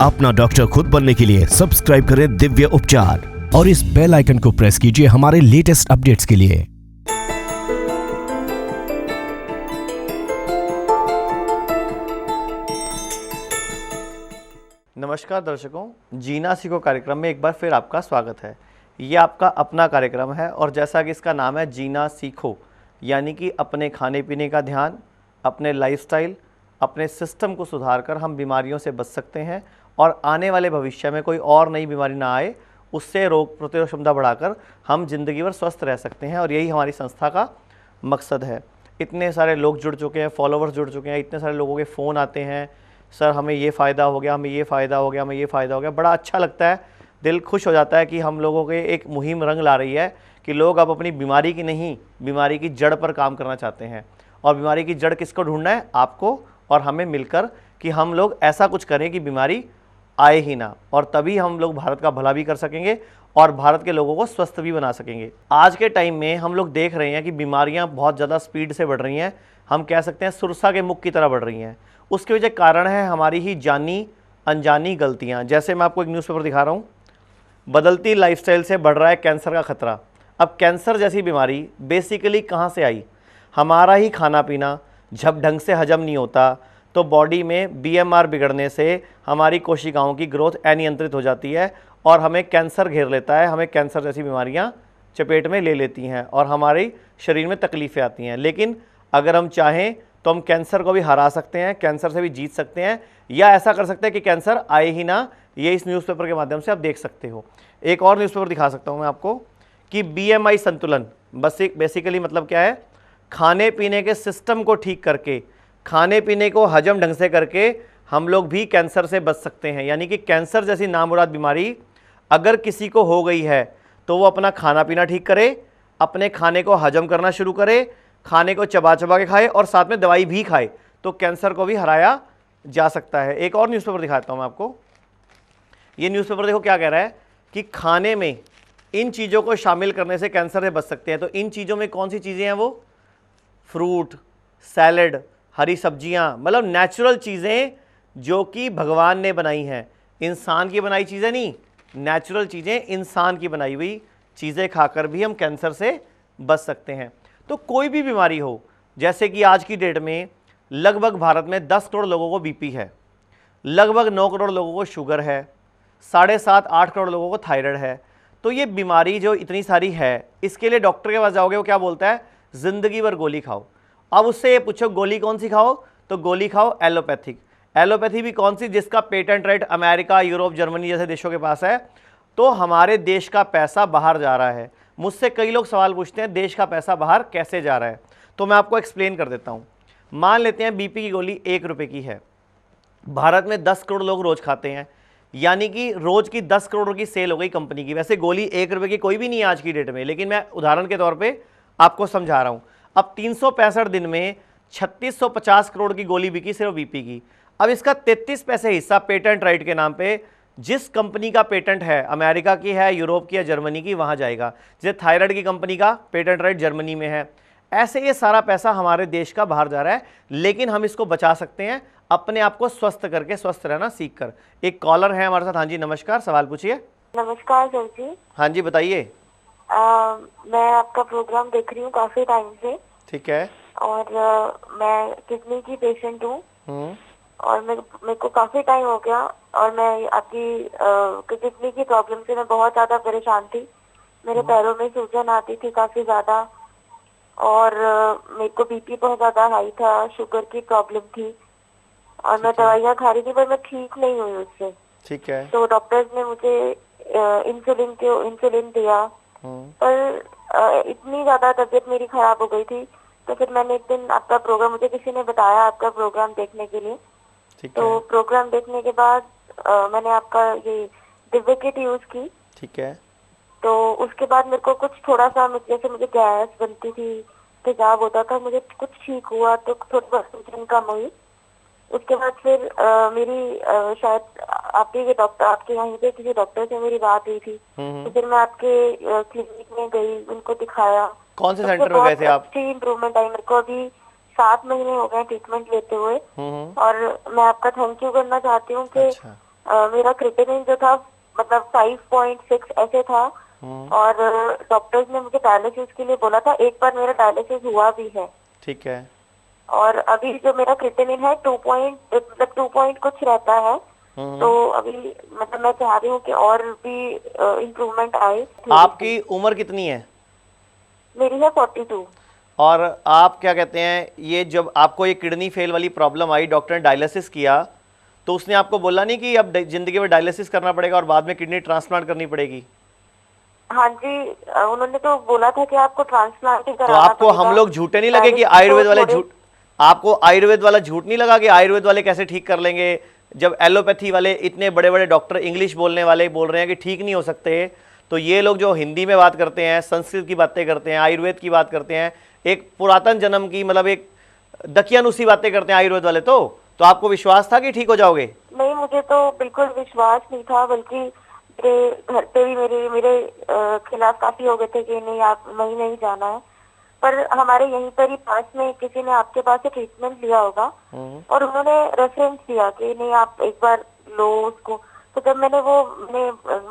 अपना डॉक्टर खुद बनने के लिए सब्सक्राइब करें दिव्य उपचार और इस बेल आइकन को प्रेस कीजिए हमारे लेटेस्ट अपडेट्स के लिए। नमस्कार दर्शकों, जीना सीखो कार्यक्रम में एक बार फिर आपका स्वागत है। ये आपका अपना कार्यक्रम है और जैसा कि इसका नाम है जीना सीखो, यानी कि अपने खाने पीने का ध्यान, अपने लाइफस्टाइल, अपने सिस्टम को सुधार कर हम बीमारियों से बच सकते हैं और आने वाले भविष्य में कोई और नई बीमारी ना आए, उससे रोग प्रतिरोधक क्षमता बढ़ाकर हम जिंदगी भर स्वस्थ रह सकते हैं। और यही हमारी संस्था का मकसद है। इतने सारे लोग जुड़ चुके हैं, फॉलोवर्स जुड़ चुके हैं, इतने सारे लोगों के फ़ोन आते हैं, सर हमें ये फ़ायदा हो गया, हमें ये फ़ायदा हो गया, हमें ये फ़ायदा हो गया। बड़ा अच्छा लगता है, दिल खुश हो जाता है कि हम लोगों के एक मुहिम रंग ला रही है कि लोग अब अपनी बीमारी की नहीं, बीमारी की जड़ पर काम करना चाहते हैं। और बीमारी की जड़ किसको ढूंढना है? आपको और हमें मिलकर, कि हम लोग ऐसा कुछ करें कि बीमारी आए ही ना, और तभी हम लोग भारत का भला भी कर सकेंगे और भारत के लोगों को स्वस्थ भी बना सकेंगे। आज के टाइम में हम लोग देख रहे हैं कि बीमारियां बहुत ज़्यादा स्पीड से बढ़ रही हैं। हम कह सकते हैं सुरसा के मुख की तरह बढ़ रही हैं। उसके वजह कारण है हमारी ही जानी अनजानी गलतियाँ। जैसे मैं आपको एक न्यूज़पेपर दिखा रहा हूँ, बदलती लाइफस्टाइल से बढ़ रहा है कैंसर का खतरा। अब कैंसर जैसी बीमारी बेसिकली कहाँ से आई? हमारा ही खाना पीना जब ढंग से हजम नहीं होता तो बॉडी में बीएमआर बिगड़ने से हमारी कोशिकाओं की ग्रोथ अनियंत्रित हो जाती है और हमें कैंसर घेर लेता है। हमें कैंसर जैसी बीमारियां चपेट में ले लेती हैं और हमारे शरीर में तकलीफ़ें आती हैं। लेकिन अगर हम चाहें तो हम कैंसर को भी हरा सकते हैं, कैंसर से भी जीत सकते हैं, या ऐसा कर सकते हैं कि कैंसर आए ही ना। ये इस न्यूज़पेपर के माध्यम से आप देख सकते हो। एक और न्यूज़पेपर दिखा सकता हूँ मैं आपको कि बीएमआई संतुलन बेसिकली मतलब क्या है? खाने पीने के सिस्टम को ठीक करके, खाने पीने को हजम ढंग से करके हम लोग भी कैंसर से बच सकते हैं। यानी कि कैंसर जैसी नामुराद बीमारी अगर किसी को हो गई है तो वो अपना खाना पीना ठीक करे, अपने खाने को हजम करना शुरू करे, खाने को चबा चबा के खाए और साथ में दवाई भी खाए, तो कैंसर को भी हराया जा सकता है। एक और न्यूज़पेपर दिखाता हूँ मैं आपको। ये न्यूज़पेपर देखो क्या कह रहा है कि खाने में इन चीज़ों को शामिल करने से कैंसर से बच सकते हैं। तो इन चीज़ों में कौन सी चीज़ें हैं? वो फ्रूट, सैलड, हरी सब्जियां, मतलब नेचुरल चीज़ें जो कि भगवान ने बनाई हैं। इंसान की बनाई चीज़ें नहीं, नेचुरल चीज़ें, इंसान की बनाई हुई चीज़ें खाकर भी हम कैंसर से बच सकते हैं। तो कोई भी बीमारी हो, जैसे कि आज की डेट में लगभग भारत में 10 करोड़ लोगों को बीपी है, लगभग 9 करोड़ लोगों को शुगर है, 7.5-8 करोड़ लोगों को थायराइड है। तो ये बीमारी जो इतनी सारी है, इसके लिए डॉक्टर के पास जाओगे, वो क्या बोलता है? ज़िंदगी भर गोली खाओ। अब उससे ये पूछो गोली कौन सी खाओ, तो गोली खाओ एलोपैथिक। एलोपैथी भी कौन सी? जिसका patent right America, Europe, Germany जैसे देशों के पास है। तो हमारे देश का पैसा बाहर जा रहा है। मुझसे कई लोग सवाल पूछते हैं देश का पैसा बाहर कैसे जा रहा है, तो मैं आपको एक्सप्लेन कर देता हूँ। मान लेते हैं बीपी की गोली 1 रुपये की है, भारत में 10 करोड़ लोग रोज़ खाते हैं, यानी कि रोज़ की 10 करोड़ की सेल हो गई कंपनी की। वैसे गोली 1 रुपये की कोई भी नहीं है आज की डेट में, लेकिन मैं उदाहरण के तौर पर आपको समझा रहा हूँ। अब 365 दिन में 3650 करोड़ की गोली बिकी सिर्फ बीपी की। अब इसका 33 पैसे हिस्सा पेटेंट राइट के नाम पे जिस कंपनी का पेटेंट है, अमेरिका की है, यूरोप की है, जर्मनी की, वहां जाएगा। जैसे थायराइड की कंपनी का पेटेंट राइट जर्मनी में है, ऐसे ये सारा पैसा हमारे देश का बाहर जा रहा है। लेकिन हम इसको बचा सकते हैं अपने आप को स्वस्थ करके, स्वस्थ रहना सीख कर। एक कॉलर है हमारे साथ। हाँ जी नमस्कार, सवाल पूछिए। नमस्कार सर जी। हाँ जी बताइए। मैं आपका प्रोग्राम देख रही हूँ काफी टाइम से। ठीक है। और मैं किडनी की पेशेंट हूँ और मेरे को काफी टाइम हो गया और मैं आपकी किडनी की प्रॉब्लम से मैं बहुत ज्यादा परेशान थी। मेरे पैरों में सूजन आती थी काफी ज्यादा और मेरे को बीपी बहुत ज्यादा हाई था, शुगर की प्रॉब्लम थी और मैं दवाइयाँ खा रही थी पर मैं ठीक नहीं हुई उससे। ठीक है। तो डॉक्टर्स ने मुझे इंसुलिन दिया, पर इतनी ज्यादा तबीयत मेरी खराब हो गई थी। तो फिर मैंने एक दिन आपका प्रोग्राम, मुझे किसी ने बताया आपका प्रोग्राम देखने के लिए। तो प्रोग्राम देखने के बाद मैंने आपका ये दिव्य किट यूज की। ठीक है। तो उसके बाद मेरे को कुछ थोड़ा सा, जैसे मुझे गैस बनती थी, तेजाब होता था, मुझे कुछ ठीक हुआ तो थोड़ी बहुत सूजन कम हुई। उसके बाद फिर मेरी शायद आपके यहाँ पे किसी डॉक्टर से मेरी बात हुई थी। तो फिर मैं आपके क्लिनिक में गई, उनको दिखाया। कौन से सेंटर में गए थे आप? अच्छी इम्प्रूवमेंट आई मेरे को। अभी 7 महीने हो गए ट्रीटमेंट लेते हुए और मैं आपका थैंक यू करना चाहती हूँ कि मेरा क्रिएटिनिन जो था मतलब 5.6 ऐसे था। और डॉक्टर्स ने मुझे डायलिसिस के लिए बोला था, एक बार मेरा डायलिसिस हुआ भी है। ठीक है। और अभी जो मेरा क्रिएटिनिन है 2 पॉइंट कुछ रहता है। तो अभी मतलब मैं चाह रही हूँ कि और भी इम्प्रूवमेंट आए। आपकी उम्र कितनी है? मेरी है 42। और आप क्या कहते हैं, ये जब आपको ये किडनी फेल वाली प्रॉब्लम आई, डॉक्टर ने डायलिसिस किया, तो उसने आपको बोला नहीं कि अब जिंदगी में डायलिसिस करना पड़ेगा और बाद में किडनी ट्रांसप्लांट करनी पड़ेगी? हाँ जी, उन्होंने तो बोला था कि आपको ट्रांसप्लांट ही तो कराना आपको पड़ेगा। हम लोग झूठे नहीं लगे कि डायलिसिस आयुर्वेद तो वाले थोड़े- झूठ, आपको आयुर्वेद वाला झूठ नहीं लगा कि आयुर्वेद वाले कैसे ठीक कर लेंगे, जब एलोपैथी वाले इतने बड़े बड़े डॉक्टर इंग्लिश बोलने वाले बोल रहे हैं कि ठीक नहीं हो सकते, तो ये लोग जो हिंदी में बात करते हैं, संस्कृत की बातें करते हैं, आयुर्वेद की बात करते हैं, एक पुरातन जन्म की मतलब एक दकियानुसी बातें करते हैं आयुर्वेद वाले, तो आपको विश्वास था कि ठीक हो जाओगे? नहीं, मुझे तो बिल्कुल विश्वास नहीं था, बल्कि मेरे घर पे भी मेरे खिलाफ काफी हो गए थे कि नहीं, आप नहीं जाना है। पर हमारे यहीं पर ही पास में किसी ने आपके पास से ट्रीटमेंट लिया होगा और उन्होंने रेफरेंस दिया कि नहीं, आप एक बार लो उसको। तो जब मैंने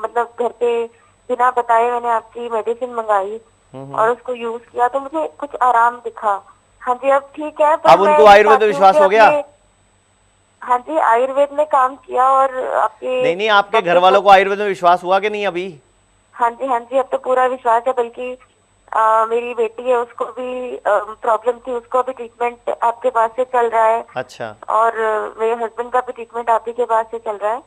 मतलब घर पे बिना बताए मैंने आपकी मेडिसिन मंगाई और उसको यूज किया, तो मुझे कुछ आराम दिखा। हाँ जी, अब ठीक है। पर अब मैं उनको ये आयुर्वेद चाहती में हूँ विश्वास कि हो गया? अपने- हाँ जी, आयुर्वेद में काम किया और आपके नहीं, आपके घर वालों को आयुर्वेद में विश्वास हुआ कि नहीं अभी? हाँ जी, अब तो पूरा विश्वास है। बल्कि मेरी बेटी है, उसको भी प्रॉब्लम थी, उसको भी ट्रीटमेंट आपके पास से चल रहा है। अच्छा। और मेरे हस्बैंड का भी ट्रीटमेंट आप ही के पास से चल रहा है।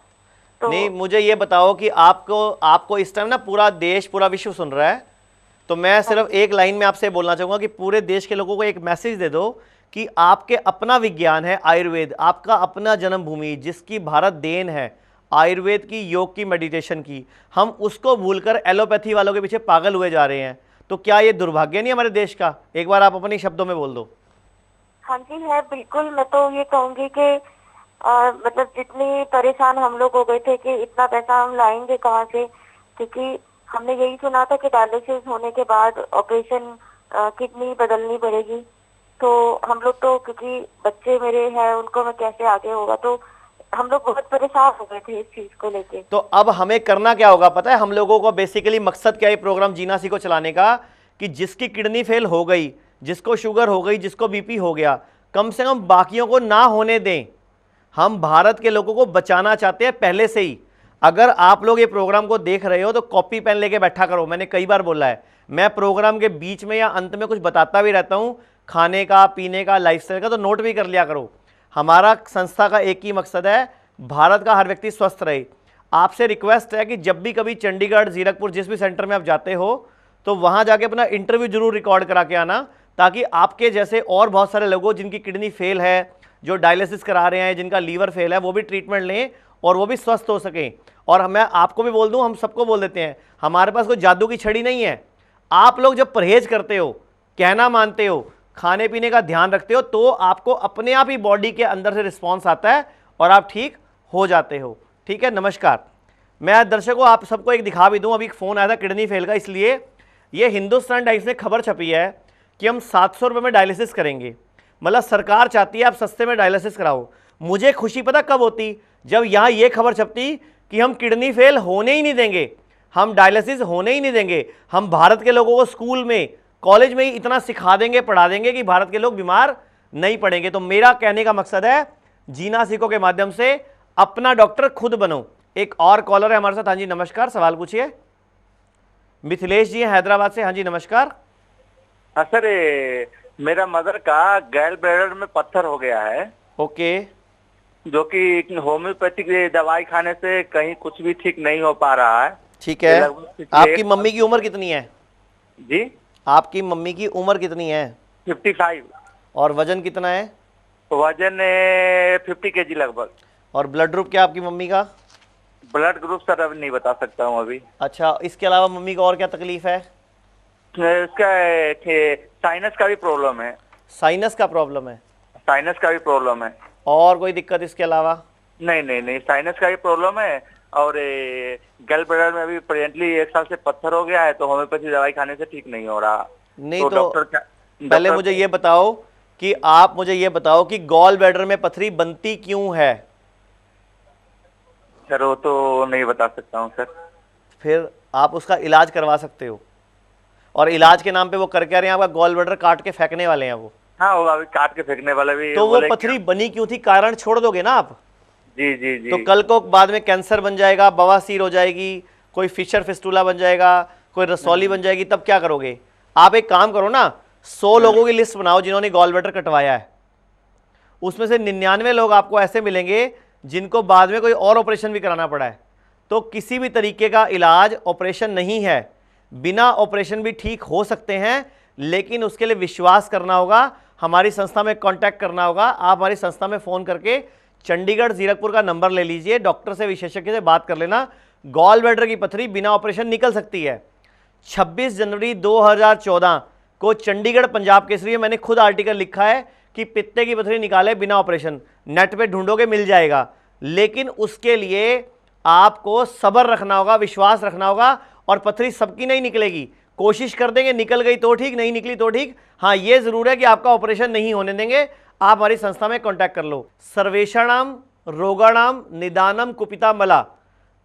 तो नहीं, मुझे ये बताओ कि आपको इस टाइम ना पूरा देश, पूरा विश्व सुन रहा है, तो मैं सिर्फ एक लाइन में आपसे बोलना चाहूंगा कि पूरे देश के लोगों को एक मैसेज दे दो कि आपके अपना विज्ञान है आयुर्वेद, आपका अपना जन्मभूमि, जिसकी भारत देन है आयुर्वेद की, योग की, मेडिटेशन की, हम उसको भूलकर एलोपैथी वालों के पीछे पागल हुए जा रहे हैं। तो क्या ये दुर्भाग्य नहीं हमारे देश का? एक बार आप अपने शब्दों में बोल दो। हाँ जी, है बिल्कुल। मैं तो ये कहूंगी कि मतलब जितनी परेशान हम लोग हो गए थे कि इतना पैसा हम लाएंगे कहाँ से, क्योंकि हमने यही सुना था कि डायलिसिस होने के बाद ऑपरेशन किडनी बदलनी पड़ेगी। तो हम लोग तो, क्योंकि बच्चे मेरे हैं, उनको मैं कैसे आगे होगा, तो हम लोग बहुत परेशान हो गए थे इस चीज को लेके। तो अब हमें करना क्या होगा पता है? हम लोगों को बेसिकली मकसद क्या है प्रोग्राम जीना सीखो चलाने का, कि जिसकी किडनी फेल हो गई, जिसको शुगर हो गई, जिसको बीपी हो गया, कम से कम बाकियों को ना होने दें। हम भारत के लोगों को बचाना चाहते हैं पहले से ही। अगर आप लोग ये प्रोग्राम को देख रहे हो तो कॉपी पेन लेके बैठा करो। मैंने कई बार बोला है, मैं प्रोग्राम के बीच में या अंत में कुछ बताता भी रहता हूं, खाने का, पीने का, लाइफस्टाइल का, तो नोट भी कर लिया करो। हमारा संस्था का एक ही मकसद है, भारत का हर व्यक्ति स्वस्थ रहे। आपसे रिक्वेस्ट है कि जब भी कभी चंडीगढ़, जीरकपुर, जिस भी सेंटर में आप जाते हो, तो वहां जाके अपना इंटरव्यू जरूर रिकॉर्ड करा के आना, ताकि आपके जैसे और बहुत सारे लोगों जिनकी किडनी फेल है, जो डायलिसिस करा रहे हैं, जिनका लीवर फेल है, वो भी ट्रीटमेंट लें और वो भी स्वस्थ हो सकें। और मैं आपको भी बोल दूं, हम सबको बोल देते हैं, हमारे पास कोई जादू की छड़ी नहीं है। आप लोग जब परहेज करते हो, कहना मानते हो, खाने पीने का ध्यान रखते हो, तो आपको अपने आप ही बॉडी के अंदर से रिस्पॉन्स आता है और आप ठीक हो जाते हो। ठीक है, नमस्कार। मैं दर्शकों आप सबको एक दिखा भी दूं, अभी एक फ़ोन आया था किडनी फेल का, इसलिए ये हिंदुस्तान टाइम्स में खबर छपी है कि हम 700 रुपये में डायलिसिस करेंगे। मतलब सरकार चाहती है आप सस्ते में डायलिसिस कराओ। मुझे खुशी पता कब होती? जब यहाँ ये खबर छपती कि हम किडनी फेल होने ही नहीं देंगे, हम डायलिसिस होने ही नहीं देंगे, हम भारत के लोगों को स्कूल में, कॉलेज में ही इतना सिखा देंगे, पढ़ा देंगे कि भारत के लोग बीमार नहीं पड़ेंगे। तो मेरा कहने का मकसद है, जीना सीखो के माध्यम से अपना डॉक्टर खुद बनो। एक और कॉलर है हमारे साथ। हाँ जी नमस्कार, सवाल पूछिए। मिथिलेश जी हैं हैदराबाद से। हाँ जी नमस्कार। हाँ सर, मेरा मदर का गैल ब्लैडर में पत्थर हो गया है। ओके। जो कि होम्योपैथिक दवाई खाने से कहीं कुछ भी ठीक नहीं हो पा रहा है। ठीक है, आपकी मम्मी की उम्र कितनी है? जी, आपकी मम्मी की उम्र कितनी है? 55। और वजन कितना है? वजन 50 kg लगभग। और ब्लड ग्रुप क्या आपकी मम्मी का? ब्लड ग्रुप सर अभी नहीं बता सकता हूँ अभी। अच्छा, इसके अलावा मम्मी को और क्या तकलीफ है? इसका साइनस का भी प्रॉब्लम है। साइनस का प्रॉब्लम है? साइनस का भी प्रॉब्लम है। और कोई दिक्कत इसके अलावा? नहीं, साइनस का भी प्रॉब्लम है। और गैल ब्लैडर में अभी प्रेजेंटली 1 साल से पत्थर हो गया है, तो होम्योपैथी दवाई खाने से ठीक नहीं हो रहा। नहीं तो पहले मुझे ये बताओ कि आप मुझे ये बताओ कि गॉल ब्लैडर में पथरी बनती क्यों है? सर वो तो नहीं बता सकता हूँ सर। फिर आप उसका इलाज करवा सकते हो, और इलाज के नाम पे वो कर क्या रहे हैं, आपका गॉल ब्लैडर काट के फेंकने वाले हैं वो। हाँ वो अभी काट के फेंकने वाला भी। तो वो पथरी बनी क्यों थी, कारण छोड़ दोगे ना आप। जी जी जी। तो कल को बाद में कैंसर बन जाएगा, बवासीर हो जाएगी, कोई फिशर फिस्टूला बन जाएगा, कोई रसौली बन जाएगी, तब क्या करोगे। आप एक काम करो ना, 100 लोगों की लिस्ट बनाओ जिन्होंने गॉल ब्लैडर कटवाया है, उसमें से 99 लोग आपको ऐसे मिलेंगे जिनको बाद में कोई और ऑपरेशन भी कराना पड़ा है। तो किसी भी तरीके का इलाज ऑपरेशन नहीं है, बिना ऑपरेशन भी ठीक हो सकते हैं, लेकिन उसके लिए विश्वास करना होगा, हमारी संस्था में कांटेक्ट करना होगा। आप हमारी संस्था में फ़ोन करके चंडीगढ़ जीरकपुर का नंबर ले लीजिए, डॉक्टर से विशेषज्ञ से बात कर लेना। गॉल ब्लैडर की पथरी बिना ऑपरेशन निकल सकती है। 26 जनवरी 2014 को चंडीगढ़ पंजाब केसरी में मैंने खुद आर्टिकल लिखा है कि पित्ते की पथरी निकाले बिना ऑपरेशन, नेट पे ढूंढोगे मिल जाएगा। लेकिन उसके लिए आपको सब्र रखना होगा, विश्वास रखना होगा, और पथरी सबकी नहीं निकलेगी। कोशिश कर देंगे, निकल गई तो ठीक, नहीं निकली तो ठीक। हाँ, ये जरूर है कि आपका ऑपरेशन नहीं होने देंगे। आप हमारी संस्था में कांटेक्ट कर लो। सर्वेषाणाम रोगाणाम निदानम कुपिता मला,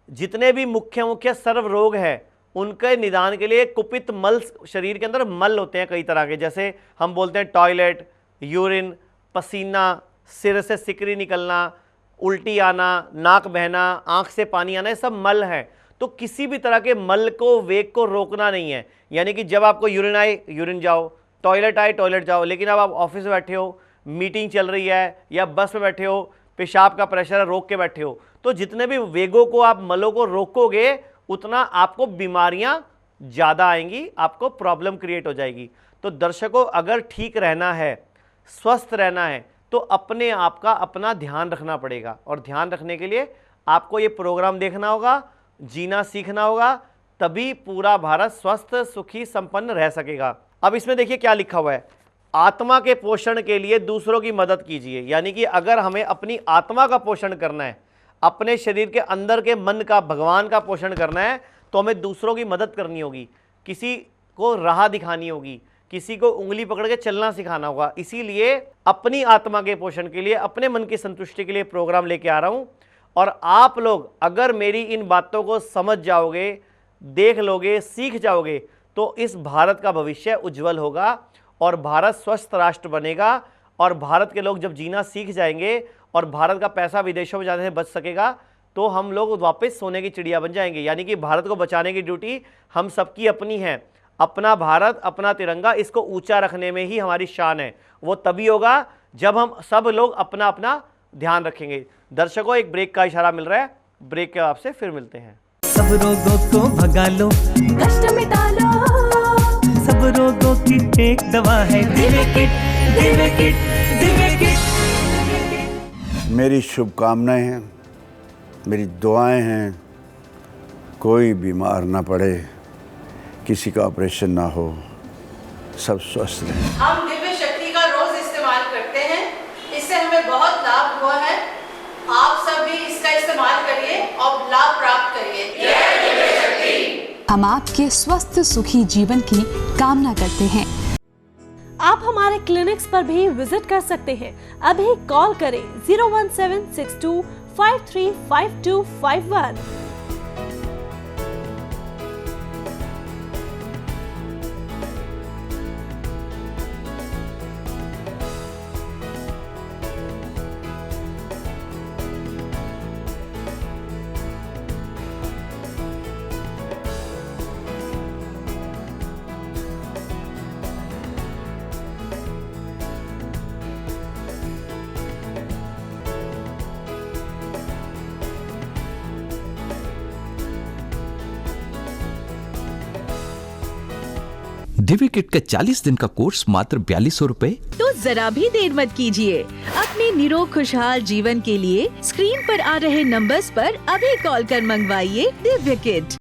जितने भी मुख्य सर्व रोग हैं उनके निदान के लिए कुपित मल, शरीर के अंदर मल होते हैं कई तरह के, जैसे हम बोलते हैं टॉयलेट, यूरिन, पसीना, सिर से सिकरी निकलना, उल्टी आना, नाक बहना, आंख से पानी आना, ये सब मल हैं। तो किसी भी तरह के मल को, वेग को रोकना नहीं है। यानी कि जब आपको यूरिन आए यूरिन जाओ, टॉयलेट आए टॉयलेट जाओ। लेकिन अब आप ऑफिस में बैठे हो, मीटिंग चल रही है, या बस में बैठे हो, पेशाब का प्रेशर है, रोक के बैठे हो, तो जितने भी वेगों को, आप मलों को रोकोगे, उतना आपको बीमारियां ज़्यादा आएंगी, आपको प्रॉब्लम क्रिएट हो जाएगी। तो दर्शकों, अगर ठीक रहना है, स्वस्थ रहना है, तो अपने आप का अपना ध्यान रखना पड़ेगा। और ध्यान रखने के लिए आपको ये प्रोग्राम देखना होगा, जीना सीखना होगा, तभी पूरा भारत स्वस्थ, सुखी, संपन्न रह सकेगा। अब इसमें देखिए क्या लिखा हुआ है, आत्मा के पोषण के लिए दूसरों की मदद कीजिए। यानी कि अगर हमें अपनी आत्मा का पोषण करना है, अपने शरीर के अंदर के मन का, भगवान का पोषण करना है, तो हमें दूसरों की मदद करनी होगी, किसी को राह दिखानी होगी, किसी को उंगली पकड़ के चलना सिखाना होगा। इसीलिए अपनी आत्मा के पोषण के लिए, अपने मन की संतुष्टि के लिए प्रोग्राम लेके आ रहा हूं। और आप लोग अगर मेरी इन बातों को समझ जाओगे, देख लोगे, सीख जाओगे, तो इस भारत का भविष्य उज्जवल होगा और भारत स्वस्थ राष्ट्र बनेगा। और भारत के लोग जब जीना सीख जाएंगे और भारत का पैसा विदेशों में जाने से बच सकेगा, तो हम लोग वापस सोने की चिड़िया बन जाएंगे। यानी कि भारत को बचाने की ड्यूटी हम सबकी अपनी है। अपना भारत, अपना तिरंगा, इसको ऊंचा रखने में ही हमारी शान है। वो तभी होगा जब हम सब लोग अपना अपना ध्यान रखेंगे। दर्शकों, एक ब्रेक का इशारा मिल रहा है, ब्रेक के आपसे फिर मिलते हैं। सब रोगों को भगा लो, कष्ट मिटा लो, सब रोगों की एक दवा है Divya kit, Divya kit, Divya kit. मेरी शुभकामनाएं हैं, मेरी दुआएं हैं, कोई बीमार ना पड़े, किसी का ऑपरेशन ना हो, सब स्वस्थ रहें। हम दिव्य शक्ति का रोज इस्तेमाल करते हैं, इससे हमें बहुत लाभ हुआ है। आप सब भी इसका इस्तेमाल करिए और लाभ प्राप्त करिए। जय दिव्य शक्ति। हम आपके स्वस्थ सुखी जीवन की कामना करते हैं। आप हमारे क्लिनिक्स पर भी विजिट कर सकते हैं। अभी कॉल करें 01762535251। दिव्य किट का 40 दिन का कोर्स मात्र 4200 रुपए। तो जरा भी देर मत कीजिए, अपने निरोग खुशहाल जीवन के लिए स्क्रीन पर आ रहे नंबर्स पर अभी कॉल कर मंगवाइए दिव्य किट।